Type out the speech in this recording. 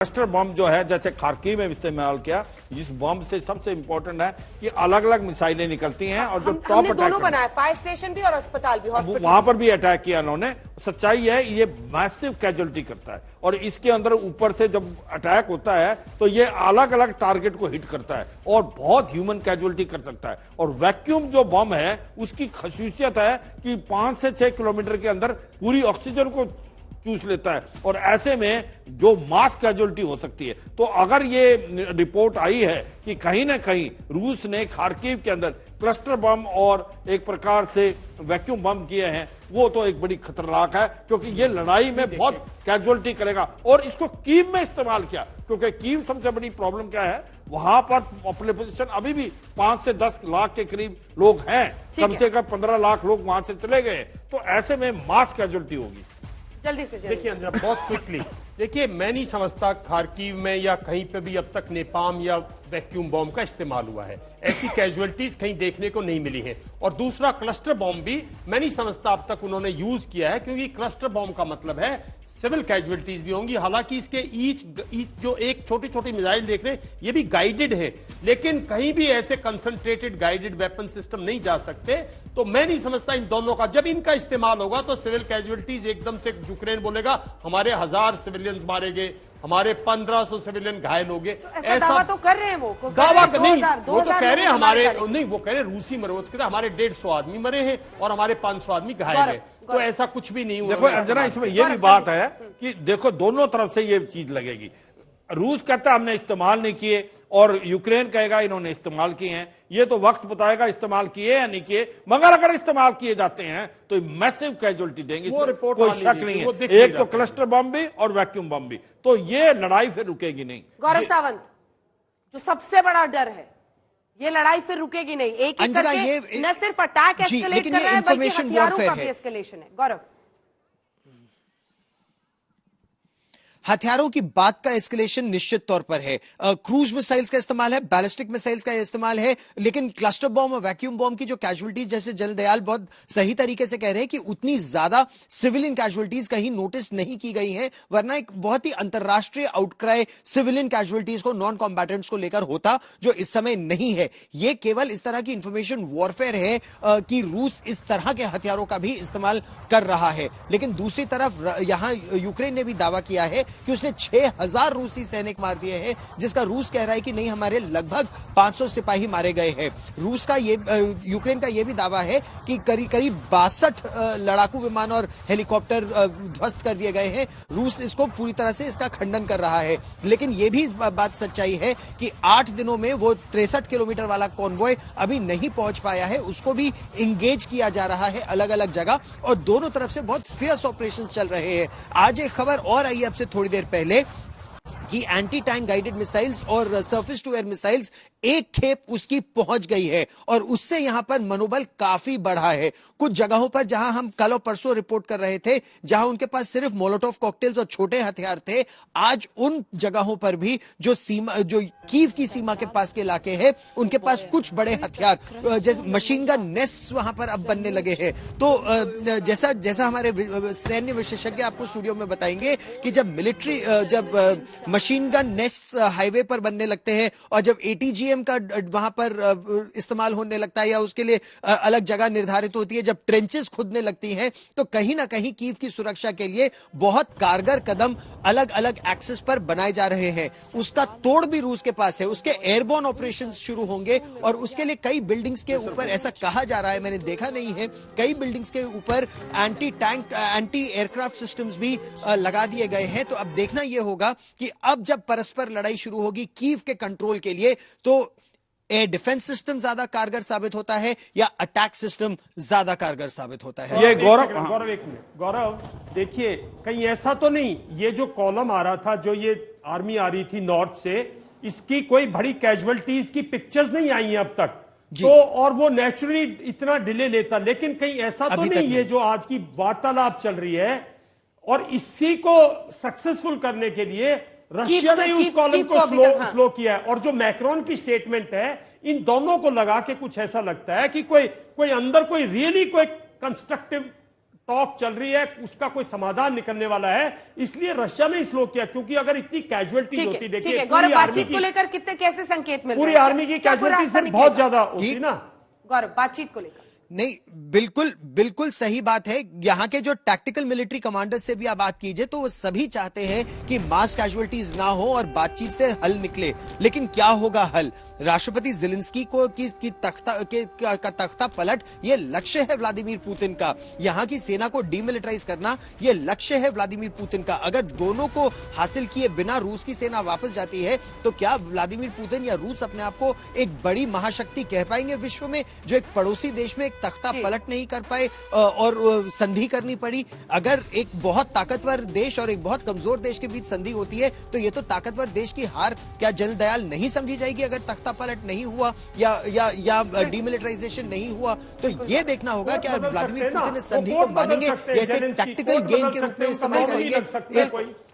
Cluster bomb जो है जैसे खार्किव में इस्तेमाल किया, जिस बम से सबसे इंपॉर्टेंट है कि अलग अलग मिसाइलें निकलती हैं और जो टॉप अटैक दोनों बनाया, फायर स्टेशन भी और अस्पताल भी, हॉस्पिटल वहां पर भी अटैक किया उन्होंने। सच्चाई है ये मैसिव कैजुअलिटी करता है और इसके अंदर ऊपर से जब अटैक होता है तो ये अलग अलग टारगेट को हिट करता है और बहुत ह्यूमन कैजुअलिटी कर सकता है। और वैक्यूम जो बम है उसकी खासियत है कि 5 से 6 किलोमीटर के अंदर पूरी ऑक्सीजन को चूस लेता है और ऐसे में जो मास कैजुअलिटी हो सकती है। तो अगर ये रिपोर्ट आई है कि कहीं ना कहीं रूस ने खार्किव के अंदर क्लस्टर बम और एक प्रकार से वैक्यूम बम किए हैं, वो तो एक बड़ी खतरनाक है क्योंकि ये लड़ाई में बहुत कैजुअलिटी करेगा। और इसको कीव में इस्तेमाल किया क्योंकि कीव सबसे बड़ी प्रॉब्लम क्या है, वहां पर पॉपुलेशन अभी भी 5 से 10 लाख के करीब लोग हैं, कम से कम 15 लाख लोग वहां से चले गए, तो ऐसे में मास कैजुअलिटी होगी। जल्दी से देखिए अंजना, बहुत क्विकली देखिए, मैं नहीं समझता खार्किव में या कहीं पे भी अब तक नेपाम या वैक्यूम बॉम्ब का इस्तेमाल हुआ है। ऐसी कैजुअलिटीज कहीं देखने को नहीं मिली है। और दूसरा, क्लस्टर बॉम्ब भी मैं नहीं समझता अब तक उन्होंने यूज किया है, क्योंकि क्लस्टर बॉम्ब का मतलब है सिविल कैजुअलिटीज भी होंगी। हालांकि इसके ईच जो एक छोटी छोटी मिसाइल देख रहे हैं ये भी गाइडेड है, लेकिन कहीं भी ऐसे कंसंट्रेटेड गाइडेड वेपन सिस्टम नहीं जा सकते। तो मैं नहीं समझता इन दोनों का, जब इनका इस्तेमाल होगा तो सिविल कैजुअलिटीज एकदम से यूक्रेन बोलेगा हमारे 1000 सिविलियंस मारे गए, हमारे 1500 सिविलियन घायल हो गए। तो ऐसा दावा तो कर रहे हैं वो, दावा नहीं, वो तो कह रहे हैं हमारे नहीं, वो कह रहे रूसी मरे, वो कहते हमारे 150 आदमी मरे हैं और हमारे 500 आदमी घायल हैं। तो ऐसा कुछ भी नहीं हुआ। देखो अंजना, इसमें यह भी बात है कि देखो दोनों तरफ से ये चीज लगेगी। रूस कहता है हमने इस्तेमाल नहीं किए और यूक्रेन कहेगा इन्होंने इस्तेमाल किए हैं। ये तो वक्त बताएगा इस्तेमाल किए या नहीं किए, मगर अगर इस्तेमाल किए जाते हैं तो मैसिव कैजुअलिटी देंगे, कोई शक नहीं है। एक तो क्लस्टर बम भी और वैक्यूम बम भी, तो ये लड़ाई फिर रुकेगी नहीं। गौरव सावंत, जो सबसे बड़ा डर है, ये लड़ाई फिर रुकेगी नहीं। एक ही करके न सिर्फ अटैक एस्केलेट कर रहा है बल्कि हथियारों का भी एस्केलेशन है। गौरव, हथियारों की बात का एस्केलेशन निश्चित तौर पर है। क्रूज मिसाइल्स का इस्तेमाल है, बैलिस्टिक मिसाइल्स का इस्तेमाल है, लेकिन क्लस्टर बॉम्ब और वैक्यूम बॉम्ब की जो कैजुअलिटीज, जैसे जलदयाल बहुत सही तरीके से कह रहे हैं कि उतनी ज्यादा सिविलियन कैजुअलिटीज कहीं नोटिस नहीं की गई हैं, वरना एक बहुत ही अंतरराष्ट्रीय आउटक्राई सिविलियन कैजुअलिटीज को, नॉन कॉम्बैटेंट्स को लेकर होता, जो इस समय नहीं है। यह केवल इस तरह की इंफॉर्मेशन वॉरफेयर है कि रूस इस तरह के हथियारों का भी इस्तेमाल कर रहा है। लेकिन दूसरी तरफ यहां यूक्रेन ने भी दावा किया है कि उसने 6000 रूसी सैनिक मार दिए हैं, जिसका रूस कह रहा है कि नहीं, हमारे लगभग 500 सिपाही मारे गए हैं। रूस का यूक्रेन का यह भी दावा है कि करीब 62 लड़ाकू विमान और हेलीकॉप्टर ध्वस्त कर दिए गए हैं। रूस इसको पूरी तरह से इसका खंडन कर रहा है। लेकिन यह भी बात सच्चाई है कि 8 दिनों में वो 63 किलोमीटर वाला कॉन्वॉय अभी नहीं पहुंच पाया है, उसको भी इंगेज किया जा रहा है अलग अलग जगह, और दोनों तरफ से बहुत फियर्स ऑपरेशन चल रहे हैं। आज एक खबर और आई अब से थोड़ी देर पहले कि एंटी टैंक गाइडेड मिसाइल्स और सरफेस टू एयर मिसाइल्स एक खेप उसकी पहुंच गई है और उससे यहां पर मनोबल काफी बढ़ा है। कुछ जगहों पर जहां हम कल और परसों रिपोर्ट कर रहे थे, जहां उनके पास सिर्फ मोलोटोव कॉकटेल्स और छोटे हथियार थे, आज उन जगहों पर भी जो कीव की सीमा के पास के इलाके हैं, उनके पास कुछ बड़े हथियार, जैसे मशीन गन नेस्ट वहां पर अब बनने लगे हैं। तो जैसा हमारे सैन्य विशेषज्ञ आपको स्टूडियो में बताएंगे कि जब मशीन गन नेस्ट हाईवे पर बनने लगते हैं और जब ATGM का वहां पर इस्तेमाल होने लगता है या उसके लिए अलग जगह निर्धारित होती है, जब ट्रेंचेस खुदने लगती हैं, तो कहीं ना कहीं कीव की सुरक्षा के लिए बहुत कारगर कदम अलग अलग एक्सेस पर बनाए जा रहे हैं। उसका तोड़ भी रूस के पास है। उसके एयरबोर्न ऑपरेशंस शुरू होंगे और उसके लिए कई बिल्डिंग्स के ऊपर, ऐसा कहा जा रहा है, मैंने देखा नहीं है, कई बिल्डिंग्स के ऊपर anti tank, anti aircraft systems भी लगा दिए गए हैं। तो अब देखना यह होगा कि अब जब परस्पर लड़ाई शुरू होगी कीव के कंट्रोल के लिए, तो एयर डिफेंस सिस्टम ज्यादा कारगर साबित होता है या अटैक सिस्टम ज्यादा कारगर साबित होता है। ये गौरव एक मिनट, गौरव देखिए, कहीं ऐसा तो नहीं, ये जो कॉलम आ रहा था, जो ये आर्मी आ रही थी नॉर्थ से, इसकी कोई बड़ी कैजुअलिटीज की पिक्चर्स नहीं आई हैं अब तक, तो और वो नेचुरली इतना डिले लेता, लेकिन कहीं ऐसा तो नहीं, ये जो आज की वार्तालाप चल रही है और इसी को सक्सेसफुल करने के लिए रशिया ने उस कॉलम को स्लो किया है। और जो मैक्रोन की स्टेटमेंट है, इन दोनों को लगा के कुछ ऐसा लगता है कि कोई अंदर कोई रियली कोई कंस्ट्रक्टिव टॉक चल रही है, उसका कोई समाधान निकलने वाला है, इसलिए रशिया ने स्लो किया। क्योंकि अगर इतनी कैजुअलिटी होती, देखिए गौरव, बातचीत को लेकर कितने कैसे संकेत मिल रहे हैं? पूरी आर्मी की कैजुअलिटी बहुत ज्यादा होती ना। गौरव, बातचीत को लेकर नहीं, बिल्कुल बिल्कुल सही बात है। यहां के जो टैक्टिकल मिलिट्री कमांडर्स से भी आप बात कीजिए तो वो सभी चाहते हैं कि मास कैजुअलिटीज ना हो और बातचीत से हल निकले। लेकिन क्या होगा हल? राष्ट्रपति ज़ेलेंस्की को की तख्ता पलट, ये लक्ष्य है व्लादिमीर पुतिन का। यहां की सेना को डीमिलिटराइज करना, ये लक्ष्य है व्लादिमीर पुतिन का। अगर दोनों को हासिल किए बिना रूस की सेना वापस जाती है तो क्या व्लादिमीर पुतिन या रूस अपने आप को एक बड़ी महाशक्ति कह पाएंगे विश्व में, जो एक पड़ोसी देश में तख्ता पलट नहीं कर पाए और संधि करनी पड़ी? अगर एक बहुत ताकतवर देश और एक बहुत कमजोर देश के बीच संधि होती है तो ये तो ताकतवर देश की हार क्या जलदयाल नहीं समझी जाएगी अगर तख्ता पलट नहीं हुआ या डीमिलिटराइजेशन नहीं हुआ? तो ये देखना होगा कि व्लादिमीर पुतिन इस संधि को मानेंगे या इसे टैक्टिकल गेम के रूप में इस्तेमाल करेंगे।